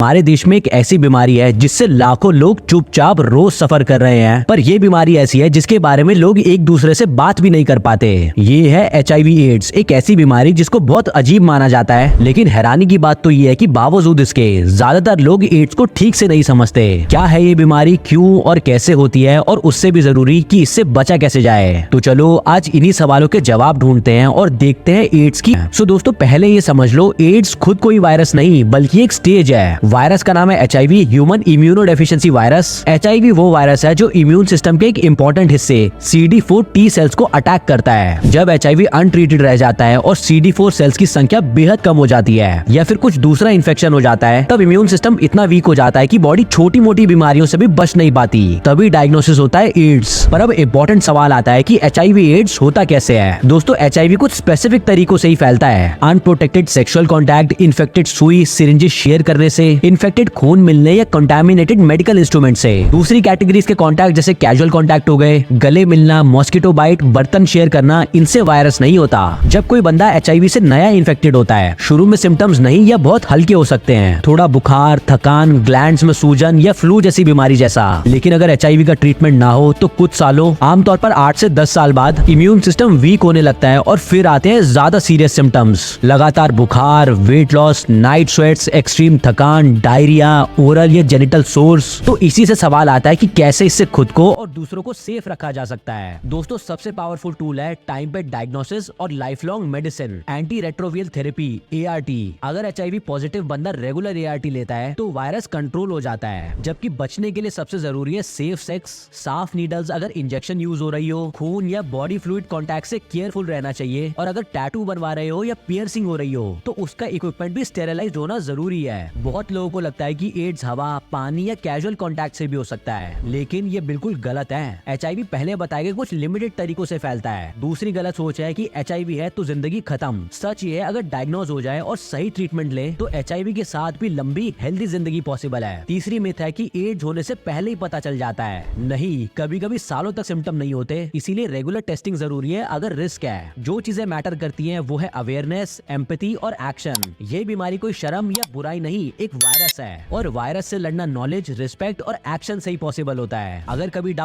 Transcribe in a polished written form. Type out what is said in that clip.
हमारे देश में एक ऐसी बीमारी है जिससे लाखों लोग चुपचाप रोज सफर कर रहे हैं, पर यह बीमारी ऐसी है जिसके बारे में लोग एक दूसरे से बात भी नहीं कर पाते। ये है HIV एड्स, एक ऐसी बीमारी जिसको बहुत अजीब माना जाता है, लेकिन हैरानी की बात तो ये है कि बावजूद इसके ज्यादातर लोग एड्स को ठीक से नहीं समझते। क्या है ये बीमारी, क्यों और कैसे होती है, और उससे भी जरूरी कि इससे बचा कैसे जाए। तो चलो आज इन्हीं सवालों के जवाब ढूंढते हैं और देखते हैं एड्स की। सो दोस्तों, पहले ये समझ लो, एड्स खुद कोई वायरस नहीं बल्कि एक स्टेज है। वायरस का नाम है HIV, human immunodeficiency virus. HIV वो वायरस है जो इम्यून सिस्टम के एक इंपॉर्टेंट हिस्से CD4 T सेल्स को अटैक करता है। जब HIV अनट्रीटेड रह जाता है और CD4 सेल्स की संख्या बेहद कम हो जाती है या फिर कुछ दूसरा इन्फेक्शन हो जाता है, तब इम्यून सिस्टम इतना वीक हो जाता है कि बॉडी छोटी मोटी बीमारियों से भी बच नहीं पाती। तभी डायग्नोसिस होता है एड्स। पर अब इंपॉर्टेंट सवाल आता है कि HIV एड्स होता कैसे है। दोस्तों, HIV कुछ स्पेसिफिक तरीकों से ही फैलता है। अनप्रोटेक्टेड सेक्सुअल कॉन्टैक्ट, इन्फेक्टेड सुई सिरिंजेस शेयर करने से, इन्फेक्टेड खून मिलने या कंटामिनेटेड मेडिकल इंस्ट्रूमेंट से। दूसरी कैटेगरीज के कॉन्टैक्ट जैसे कैजुअल कॉन्टैक्ट हो गए, गले मिलना, मॉस्किटो बाइट, बर्तन शेयर करना, इनसे वायरस नहीं होता। जब कोई बंदा HIV से नया इन्फेक्टेड होता है, शुरू में सिम्टम्स नहीं या बहुत हल्के हो सकते हैं, थोड़ा बुखार, थकान, ग्लैंड्स में सूजन या फ्लू जैसी बीमारी जैसा। लेकिन अगर HIV का ट्रीटमेंट ना हो तो कुछ सालों, आमतौर पर 8 से 10 साल बाद इम्यून सिस्टम वीक होने लगता है और फिर आते हैं ज्यादा सीरियस सिम्टम्स। लगातार बुखार, weight loss, night sweats, extreme थकान, डायरिया, ओरल या जेनिटल सोर्स। तो इसी से सवाल आता है कि कैसे इससे खुद को और दूसरों को सेफ रखा जा सकता है। दोस्तों, सबसे पावरफुल टूल है टाइम पे डायग्नोसिस और lifelong medicine, anti retroviral therapy ART। अगर HIV पॉजिटिव बंदा रेगुलर ART लेता है तो वायरस कंट्रोल हो जाता है। जबकि बचने के लिए सबसे जरूरी है सेफ सेक्स, साफ नीडल्स अगर इंजेक्शन यूज हो रही हो, खून या बॉडी फ्लूइड कॉन्टैक्ट से केयरफुल रहना चाहिए, और अगर टैटू बनवा रहे हो या पियर्सिंग हो रही हो तो उसका इक्विपमेंट भी स्टेरिलाइज्ड होना जरूरी है। बहुत लोगों को लगता है कि एड्स हवा, पानी या कैजुअल कांटेक्ट से भी हो सकता है, लेकिन ये बिल्कुल गलत है। HIV पहले बताए गए कुछ लिमिटेड तरीकों से फैलता है। दूसरी गलत सोच है कि HIV है तो जिंदगी खत्म। सच ये है, अगर डायग्नोज हो जाए और सही ट्रीटमेंट ले तो HIV के साथ भी लंबी हेल्दी जिंदगी पॉसिबल है। तीसरी मिथ है कि एड्स होने से पहले ही पता चल जाता है। नहीं, कभी कभी सालों तक सिम्टम नहीं होते, इसीलिए रेगुलर टेस्टिंग जरूरी है अगर रिस्क है। जो चीजें मैटर करती हैं वो है अवेयरनेस, एम्पैथी और एक्शन। ये बीमारी कोई शर्म या बुराई नहीं, एक वायरस है, और वायरस से लड़ना नॉलेज, रिस्पेक्ट और एक्शन से ही पॉसिबल होता है। अगर कभी डाउट